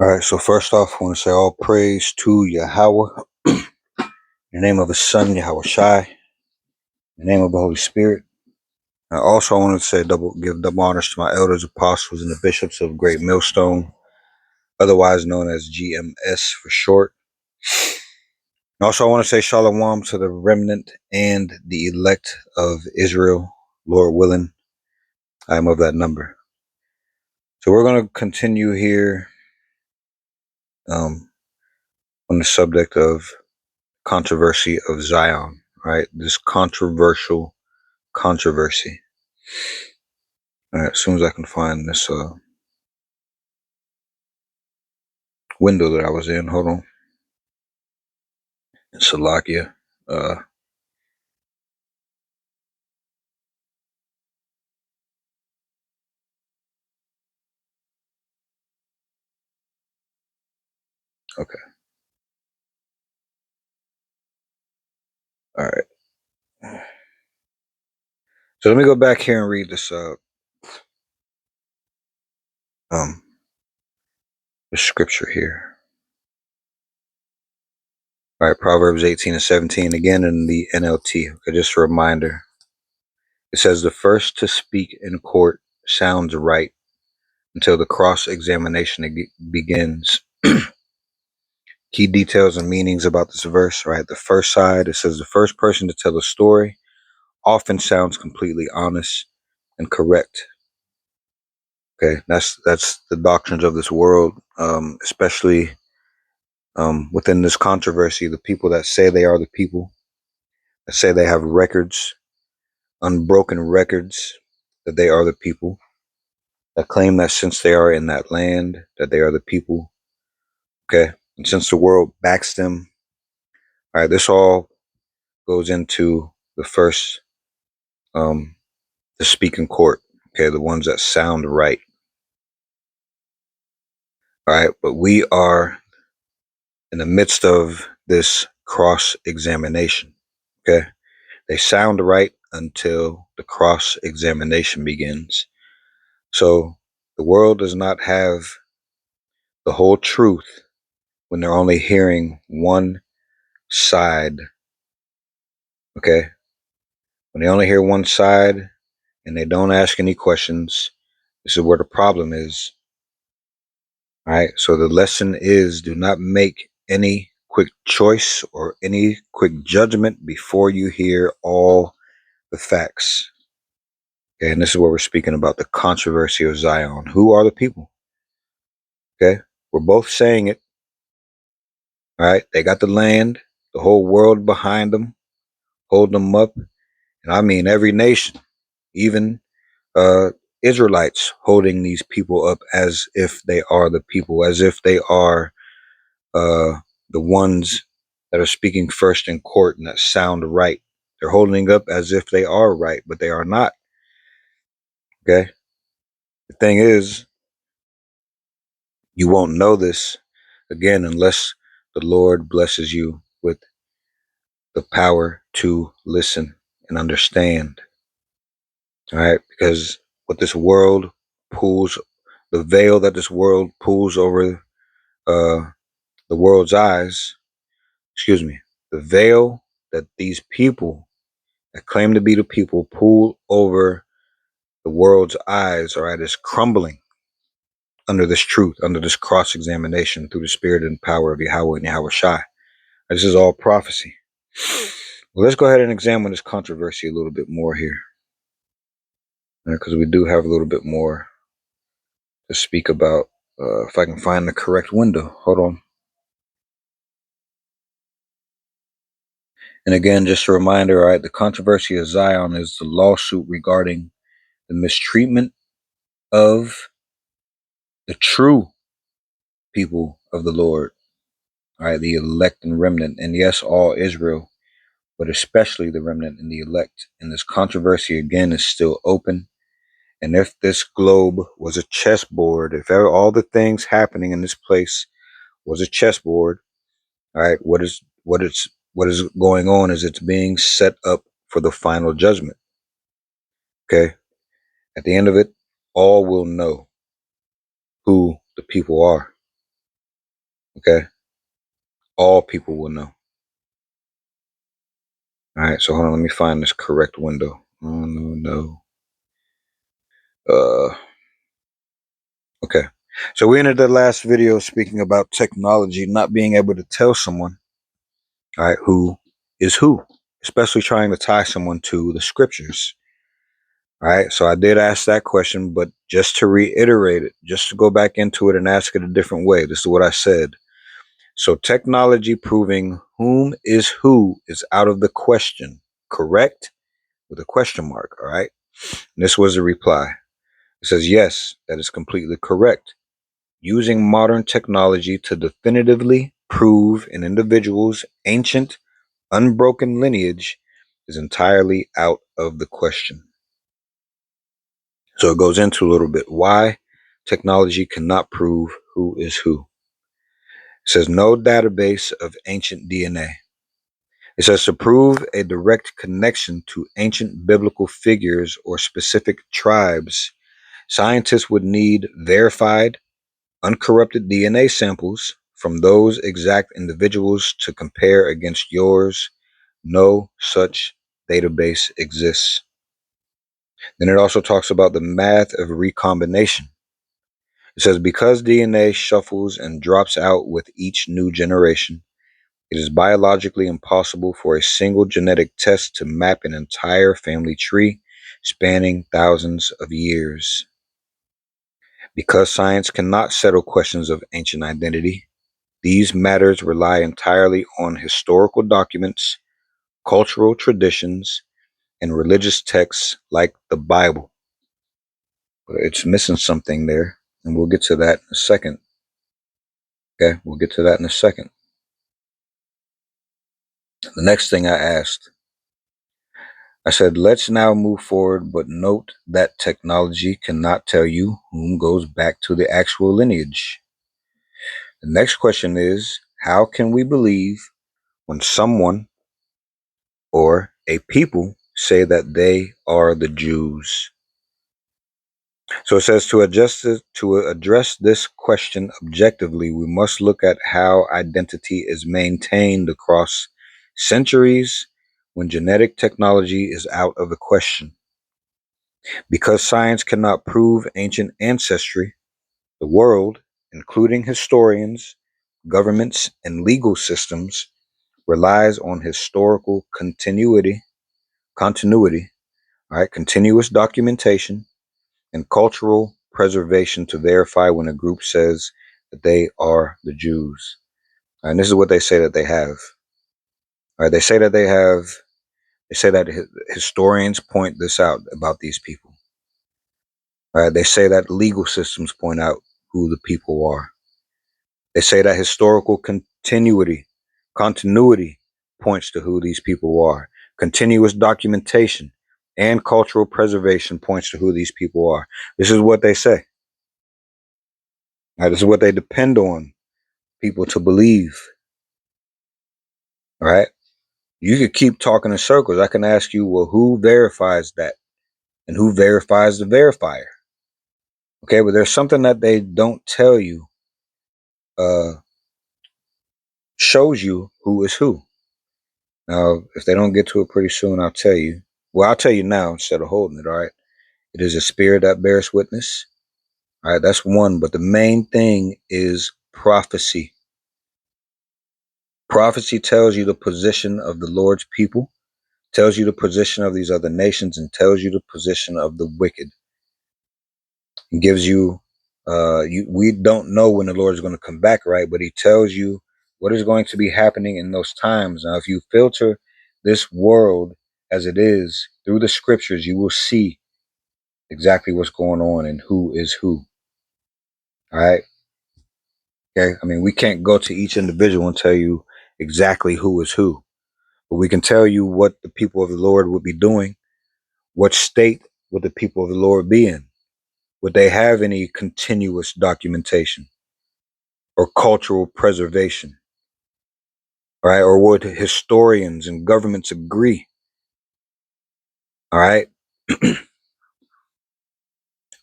All right, so first off, I want to say all praise to Yahweh, in the name of His Son, Yahweh Shai, in the name of the Holy Spirit. Also, I wanted to say give double honors to my elders, apostles, and the bishops of Great Millstone, otherwise known as GMS for short. And also, I want to say shalom to the remnant and the elect of Israel, Lord willing. I am of that number. So we're going to continue here on the subject of controversy of Zion, right? This controversial controversy. All right, as soon as I can find this window that I was in, hold on. Salakia. Okay. All right. So let me go back here and read this um the scripture here. All right, Proverbs 18 and 17 again in the NLT. Okay, just a reminder. It says the first to speak in court sounds right until the cross-examination begins. Key details and meanings about this verse, right? The first side, it says the first person to tell a story often sounds completely honest and correct. Okay, that's the doctrines of this world, especially within this controversy. The people that say they are the people, that say they have records, unbroken records, that they are the people, that claim that since they are in that land, that they are the people. Okay, and since the world backs them, all right, this all goes into the first to speak in court. Okay, the ones that sound right. All right, but we are in the midst of this cross examination. Okay, they sound right until the cross examination begins. So the world does not have the whole truth when they're only hearing one side. Okay, when they only hear one side and they don't ask any questions, this is where the problem is. All right, so the lesson is do not make any quick choice or any quick judgment before you hear all the facts. Okay, and this is what we're speaking about, the controversy of Zion. Who are the people? Okay, we're both saying it. All right, they got the land, the whole world behind them, holding them up. And I mean every nation, even Israelites holding these people up as if they are the people, as if they are uh, the ones that are speaking first in court and that sound right. They're holding up as if they are right, but they are not. Okay. The thing is, you won't know this again unless the Lord blesses you with the power to listen and understand. All right. Because what this world pulls, the veil that this world pulls over uh, the world's eyes, excuse me, the veil that these people that claim to be the people pull over the world's eyes, all right, is crumbling under this truth, under this cross examination through the spirit and power of Yahweh and Yahweh Shai. This is all prophecy. Well, let's go ahead and examine this controversy a little bit more here, because we do have a little bit more to speak about. If I can find the correct window, hold on. And again, just a reminder, all right, the controversy of Zion is the lawsuit regarding the mistreatment of the true people of the Lord, all right, the elect and remnant, and yes, all Israel, but especially the remnant and the elect. And this controversy again is still open. And if this globe was a chessboard, if all the things happening in this place was a chessboard, all right, what is going on is it's being set up for the final judgment. Okay. At the end of it, all will know who the people are. Okay, all people will know. All right, so hold on, let me find this correct window. Oh no, no. Okay. So we ended the last video speaking about technology not being able to tell someone, all right, who is who, especially trying to tie someone to the scriptures. All right. So I did ask that question, but just to reiterate it, just to go back into it and ask it a different way, this is what I said. So technology proving whom is who is out of the question, correct? With a question mark. All right. And this was the reply. It says, yes, that is completely correct. Using modern technology to definitively prove an individual's ancient, unbroken lineage is entirely out of the question. So it goes into a little bit why technology cannot prove who is who. It says no database of ancient DNA. It says to prove a direct connection to ancient biblical figures or specific tribes, scientists would need verified, uncorrupted DNA samples from those exact individuals to compare against yours. No such database exists. Then it also talks about the math of recombination. It says because DNA shuffles and drops out with each new generation, it is biologically impossible for a single genetic test to map an entire family tree spanning thousands of years. Because science cannot settle questions of ancient identity, these matters rely entirely on historical documents, cultural traditions, and religious texts like the Bible. But it's missing something there, and we'll get to that in a second. Okay, we'll get to that in a second. The next thing I asked, I said, let's now move forward, but note that technology cannot tell you whom goes back to the actual lineage. The next question is, how can we believe when someone or a people say that they are the Jews? So it says to address this question objectively, we must look at how identity is maintained across centuries when genetic technology is out of the question. Because science cannot prove ancient ancestry, the world, including historians, governments, and legal systems, relies on historical continuity, all right, continuous documentation, and cultural preservation to verify when a group says that they are the Jews. And this is what they say that they have. All right, they say that they say that historians point this out about these people. All right, they say that legal systems point out who the people are. They say that historical continuity points to who these people are. Continuous documentation and cultural preservation points to who these people are. This is what they say. Now, this is what they depend on people to believe. All right. You could keep talking in circles. I can ask you, well, who verifies that? And who verifies the verifier? Okay, but there's something that they don't tell you, uh, shows you who is who. Now, if they don't get to it pretty soon, I'll tell you. Well, I'll tell you now instead of holding it, all right? It is a spirit that bears witness. All right, that's one. But the main thing is prophecy. Prophecy tells you the position of the Lord's people, tells you the position of these other nations, and tells you the position of the wicked. It gives you, we don't know when the Lord is going to come back, right? But he tells you what is going to be happening in those times. Now, if you filter this world as it is through the scriptures, you will see exactly what's going on and who is who. All right. Okay. I mean, we can't go to each individual and tell you exactly who is who, but we can tell you what the people of the Lord would be doing. What state would the people of the Lord be in? Would they have any continuous documentation or cultural preservation? All right. Or would historians and governments agree? All right.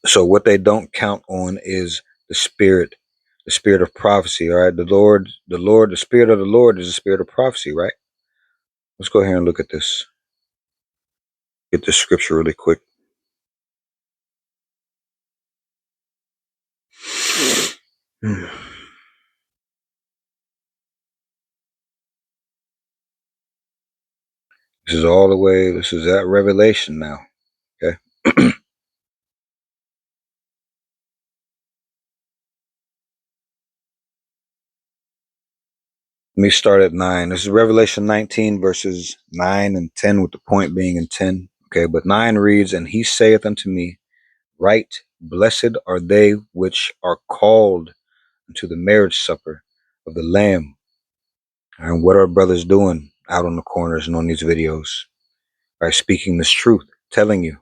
So what they don't count on is the spirit, The spirit of prophecy. All right. The spirit of the Lord is the spirit of prophecy, right? Let's go ahead and look at this. Get this scripture really quick. This is all the way, this is at Revelation now. Okay. Let me start at 9. This is Revelation 19, verses 9 and 10, with the point being in 10. Okay, but 9 reads, "And he saith unto me, Right, blessed are they which are called unto the marriage supper of the Lamb." And what are brothers doing out on the corners and on these videos? By speaking this truth, telling you,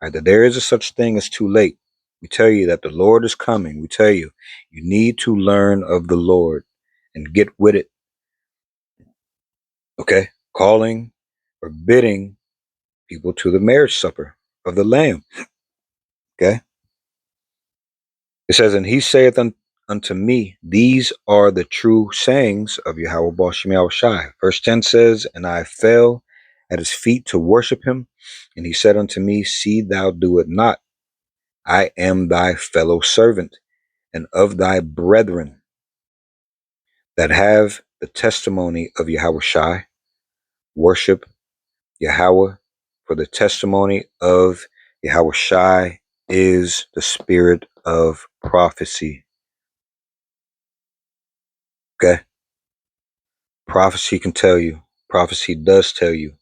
right, that there is a such thing as too late. We tell you that the Lord is coming. We tell you, you need to learn of the Lord and get with it. Okay? Calling or bidding people to the marriage supper of the Lamb. Okay? It says, "And he saith unto me, These are the true sayings of Yahweh Bashem Yahushai." Verse 10 says, "And I fell at his feet to worship him. And he said unto me, See thou do it not. I am thy fellow servant and of thy brethren that have the testimony of Yahushai. Worship Yahweh, for the testimony of Yahushai is the spirit of prophecy." Okay? Prophecy can tell you, prophecy does tell you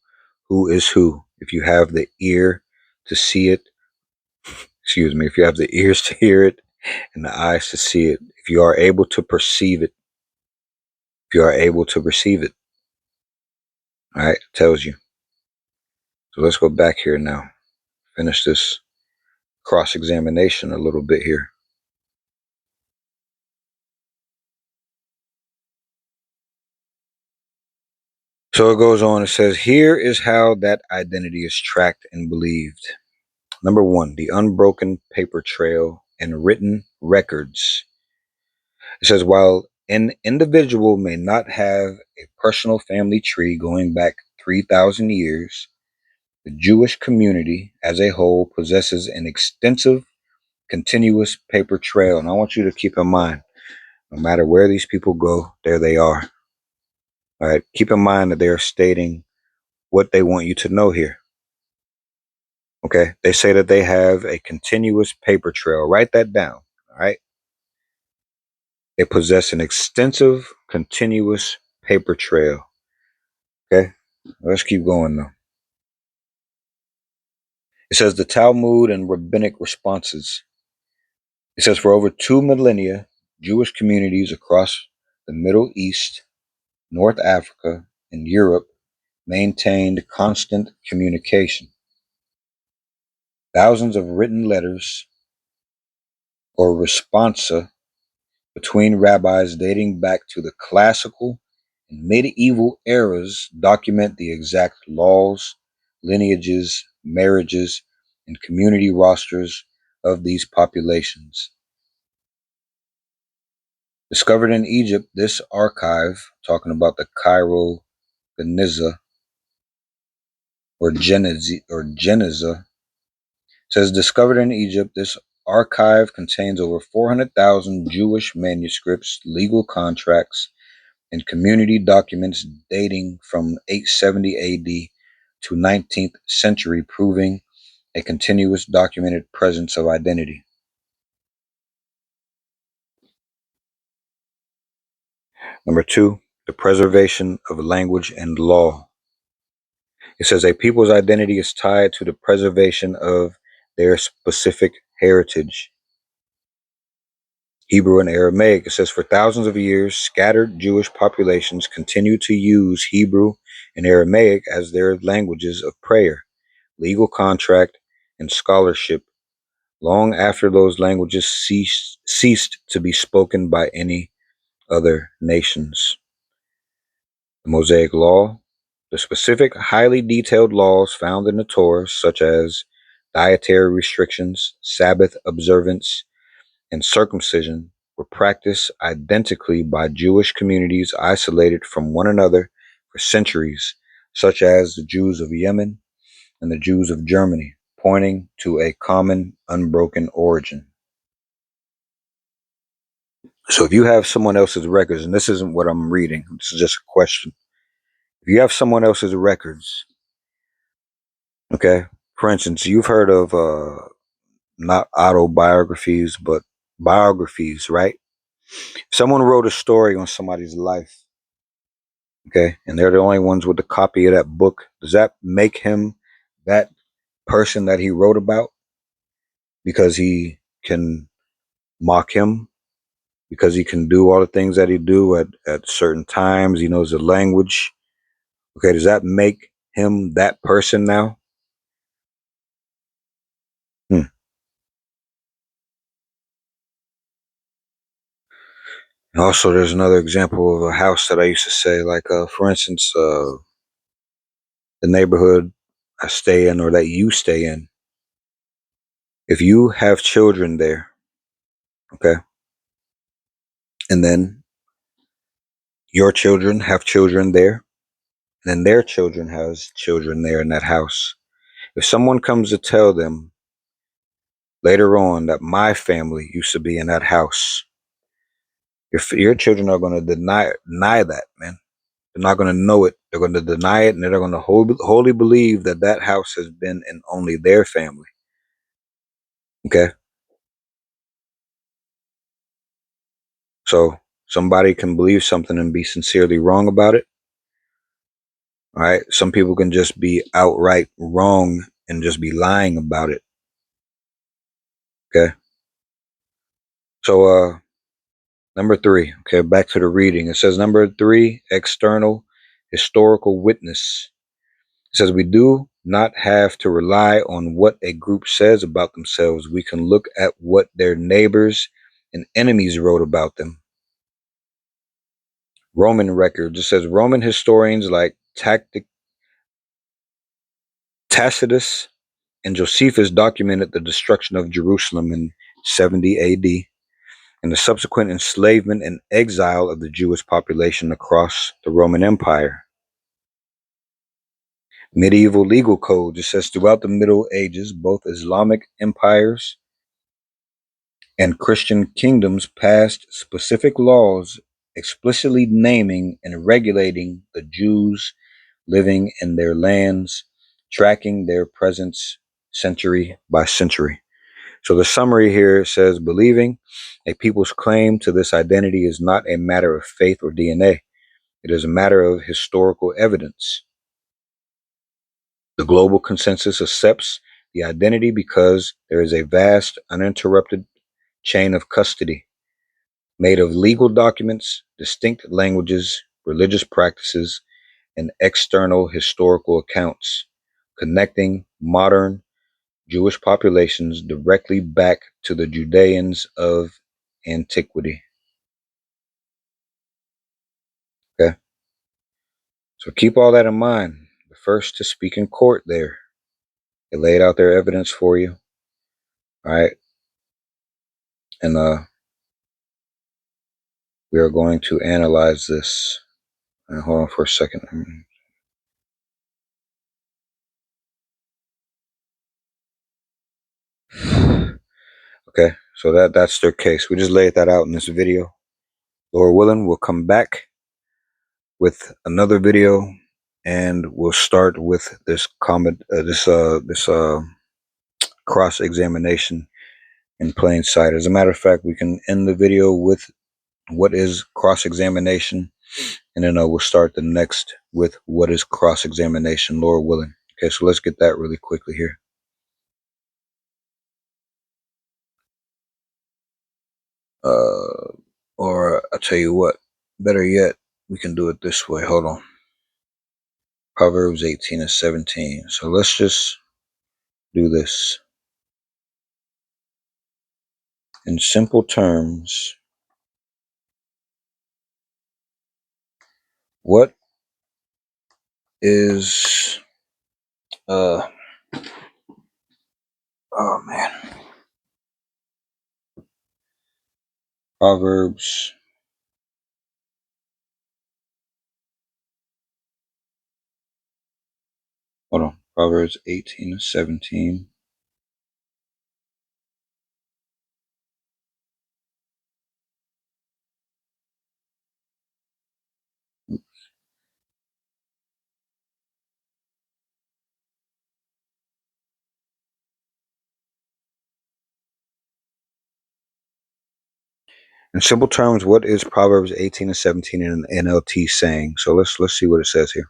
who is who. If you have the ear to see it, excuse me, if you have the ears to hear it and the eyes to see it, if you are able to perceive it, if you are able to receive it, all right, it tells you. So let's go back here now. Finish this cross-examination a little bit here. So it goes on, it says, here is how that identity is tracked and believed. Number 1, the unbroken paper trail and written records. It says, while an individual may not have a personal family tree going back 3,000 years, the Jewish community as a whole possesses an extensive, continuous paper trail. And I want you to keep in mind, no matter where these people go, there they are. All right. Keep in mind that they are stating what they want you to know here. Okay. They say that they have a continuous paper trail. Write that down. All right. They possess an extensive, continuous paper trail. Okay. Let's keep going though. It says the Talmud and rabbinic responses. It says for over 2 millennia, Jewish communities across the Middle East, North Africa, and Europe maintained constant communication. Thousands of written letters or responsa between rabbis dating back to the classical and medieval eras document the exact laws, lineages, marriages, and community rosters of these populations. Discovered in Egypt, this archive, talking about the Cairo Geniza or Geniza, says discovered in Egypt, this archive contains over 400,000 Jewish manuscripts, legal contracts, and community documents dating from 870 AD to 19th century, proving a continuous documented presence of identity. Number 2, the preservation of language and law. It says a people's identity is tied to the preservation of their specific heritage. Hebrew and Aramaic. It says for thousands of years, scattered Jewish populations continue to use Hebrew and Aramaic as their languages of prayer, legal contract, and scholarship, long after those languages ceased to be spoken by any other nations. The Mosaic Law. The specific, highly detailed laws found in the Torah, such as dietary restrictions, Sabbath observance, and circumcision, were practiced identically by Jewish communities isolated from one another for centuries, such as the Jews of Yemen and the Jews of Germany, pointing to a common, unbroken origin. So if you have someone else's records, and this isn't what I'm reading, this is just a question. If you have someone else's records, okay, for instance, you've heard of not autobiographies, but biographies, right? Someone wrote a story on somebody's life, okay, and they're the only ones with the copy of that book. Does that make him that person that he wrote about because he can mock him, because he can do all the things that he do at certain times, he knows the language? Okay, does that make him that person now? Hmm. And also, there's another example of a house that I used to say, like, for instance, the neighborhood I stay in or that you stay in. If you have children there, okay, and then your children have children there, and then their children has children there in that house. If someone comes to tell them later on that my family used to be in that house, your children are going to deny that, man. They're not going to know it. They're going to deny it, and they're going to wholly believe that that house has been in only their family. Okay, so somebody can believe something and be sincerely wrong about it. All right, some people can just be outright wrong and just be lying about it. Okay, so number three. Okay, back to the reading. It says number three, external historical witness. It says we do not have to rely on what a group says about themselves. We can look at what their neighbors and enemies wrote about them. Roman records. It says Roman historians like Tacitus and Josephus documented the destruction of Jerusalem in 70 AD and the subsequent enslavement and exile of the Jewish population across the Roman Empire. Medieval legal codes. It says throughout the Middle Ages, both Islamic empires and Christian kingdoms passed specific laws explicitly naming and regulating the Jews living in their lands, tracking their presence century by century. So the summary here says believing a people's claim to this identity is not a matter of faith or DNA. It is a matter of historical evidence. The global consensus accepts the identity because there is a vast, uninterrupted chain of custody made of legal documents, distinct languages, religious practices, and external historical accounts, connecting modern Jewish populations directly back to the Judeans of antiquity. Okay, so keep all that in mind. The first to speak in court there, they laid out their evidence for you. All right, and we are going to analyze this. Hold on for a second. Okay, so that's their case. We just laid that out in this video. Lord willing, we'll come back with another video, and we'll start with this cross examination in plain sight. As a matter of fact, we can end the video with what is cross examination, and then we'll start the next with what is cross examination, Lord willing. Okay, so let's get that really quickly here. Or I'll tell you what, better yet, we can do it this way. Hold on. Proverbs 18 and 17. So let's just do this. In simple terms, what is uh oh man. Proverbs. Hold on. Proverbs 18 and 17. In simple terms, what is Proverbs 18 and 17 in an NLT saying? So let's see what it says here.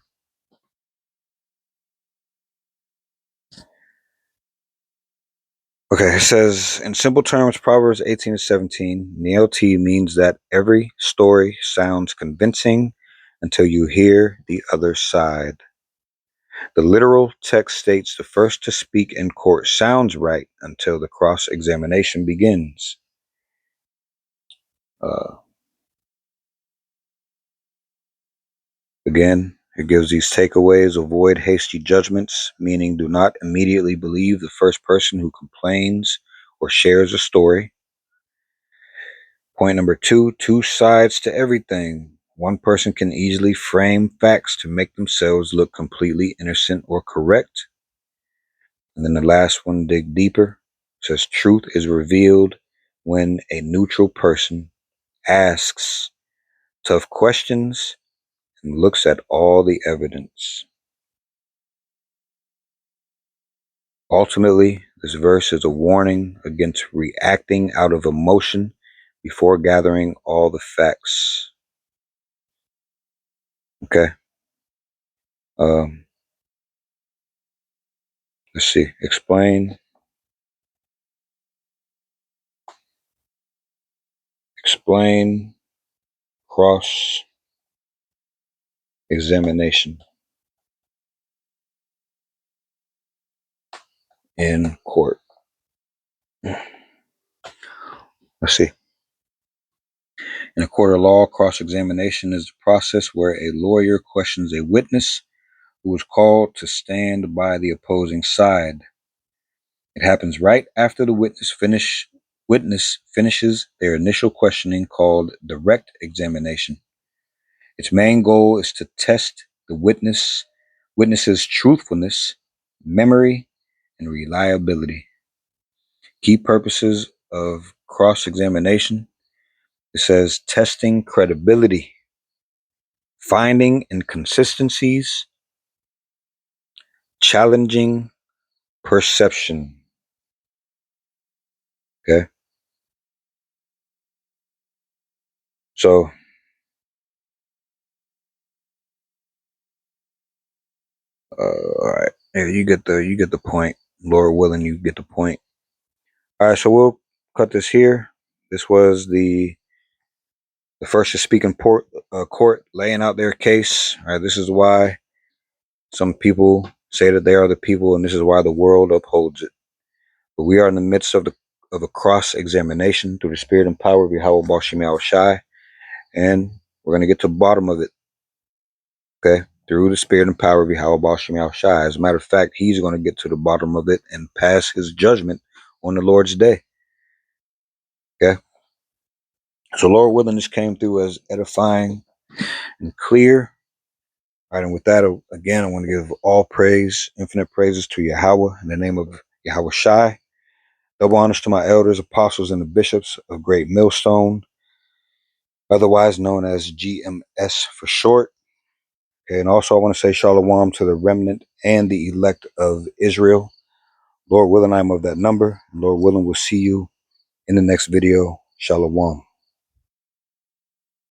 Okay, it says, in simple terms, Proverbs 18 and 17, NLT means that every story sounds convincing until you hear the other side. The literal text states the first to speak in court sounds right until the cross-examination begins. Again, it gives these takeaways: avoid hasty judgments, meaning do not immediately believe the first person who complains or shares a story. Point number two sides to everything. One person can easily frame facts to make themselves look completely innocent or correct. And then the last one, dig deeper. It says truth is revealed when a neutral person asks tough questions and looks at all the evidence. Ultimately, this verse is a warning against reacting out of emotion before gathering all the facts. Okay. Let's see. Explain cross examination in court. Let's see. In a court of law, cross examination is the process where a lawyer questions a witness who is called to stand by the opposing side. It happens right after the witness finishes their initial questioning, called direct examination. Its main goal is to test the witness's truthfulness, memory, and reliability. Key purposes of cross-examination: it says testing credibility, finding inconsistencies, challenging perception. Okay. So, all right. Yeah, you get the point. Lord willing, you get the point. All right. So we'll cut this here. This was the first to speak in court, laying out their case. All right. This is why some people say that they are the people, and this is why the world upholds it. But we are in the midst of a cross-examination through the spirit and power of Yahweh Bashim Yahushai, and we're going to get to the bottom of it. Okay, through the spirit and power of Yahweh Bashim Yahushai. As a matter of fact, he's going to get to the bottom of it and pass his judgment on the Lord's day. Okay, so Lord willing, this came through as edifying and clear. All right, and with that, again, I want to give all praise, infinite praises to Yahweh in the name of Yahweh Shai. Double honors to my elders, apostles, and the bishops of Great Millstone, otherwise known as GMS for short. Okay, and also I want to say shalom to the remnant and the elect of Israel. Lord willing, I'm of that number. Lord willing, we'll see you in the next video. Shalom.